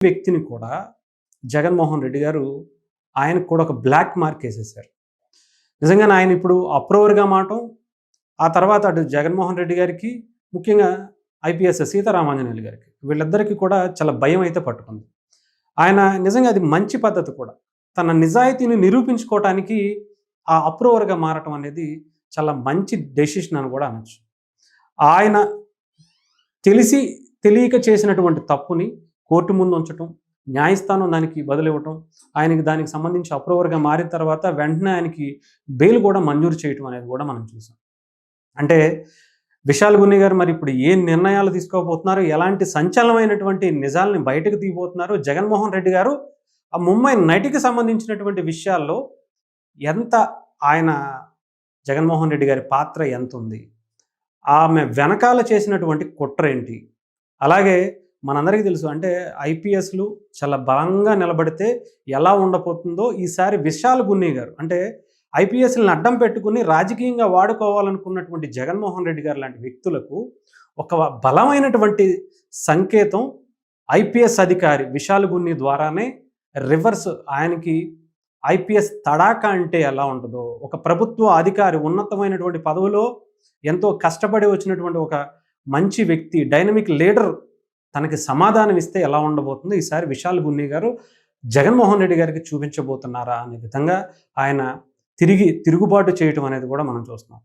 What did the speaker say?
వ్యక్తిని కూడా జగన్మోహన్ రెడ్డి గారు ఆయనకు కూడా ఒక బ్లాక్ మార్క్ వేసేసారు. నిజంగానే ఆయన ఇప్పుడు అప్రూవర్‌గా మారటం, ఆ తర్వాత అటు జగన్మోహన్ రెడ్డి గారికి, ముఖ్యంగా ఐపీఎస్ సీతారామాంజనేయులు గారికి, వీళ్ళిద్దరికీ కూడా చాలా భయం అయితే పట్టుకుంది. ఆయన నిజంగా అది మంచి పద్ధతి కూడా. తన నిజాయితీని నిరూపించుకోవటానికి ఆ అప్రూవర్‌గా మారటం అనేది చాలా మంచి డెసిషన్ అని కూడా అనొచ్చు. ఆయన తెలిసి తెలియక చేసినటువంటి తప్పుని కోర్టు ముందు ఉంచటం, న్యాయస్థానం దానికి బదులివ్వటం, ఆయనకి దానికి సంబంధించి అప్రూవర్‌గా మారిన తర్వాత వెంటనే ఆయనకి బెయిల్ కూడా మంజూరు చేయటం అనేది కూడా మనం చూసాం. అంటే విశాల్ గున్ని గారు మరి ఇప్పుడు ఏ నిర్ణయాలు తీసుకోబోతున్నారు, ఎలాంటి సంచలనమైనటువంటి నిజాల్ని బయటకు తీయబోతున్నారు, జగన్మోహన్ రెడ్డి గారు ఆ ముంబై నటికి సంబంధించినటువంటి విషయాల్లో ఎంత ఆయన జగన్మోహన్ రెడ్డి గారి పాత్ర ఎంతుంది, ఆమె వెనకాల చేసినటువంటి కుట్రేంటి, అలాగే మనందరికీ తెలుసు అంటే ఐపీఎస్‌లు చాలా బలంగా నిలబడితే ఎలా ఉండబోతుందో ఈసారి విశాల్ గున్ని గారు అంటే ఐపీఎస్‌లని అడ్డం పెట్టుకుని రాజకీయంగా వాడుకోవాలనుకున్నటువంటి జగన్మోహన్ రెడ్డి గారు లాంటి వ్యక్తులకు ఒక బలమైనటువంటి సంకేతం ఐపీఎస్ అధికారి విశాల్ గున్ని ద్వారానే రివర్స్ ఆయనకి ఐపీఎస్ తడాకా అంటే ఎలా ఉంటుందో, ఒక ప్రభుత్వ అధికారి ఉన్నతమైనటువంటి పదవిలో ఎంతో కష్టపడి వచ్చినటువంటి ఒక మంచి వ్యక్తి, డైనమిక్ లీడర్ తనకి సమాధానం ఇస్తే ఎలా ఉండబోతుందో ఈసారి విశాల్ గున్ని గారు జగన్మోహన్ రెడ్డి గారికి చూపించబోతున్నారా అనే విధంగా ఆయన తిరుగుబాటు చేయటం అనేది కూడా మనం చూస్తున్నాం.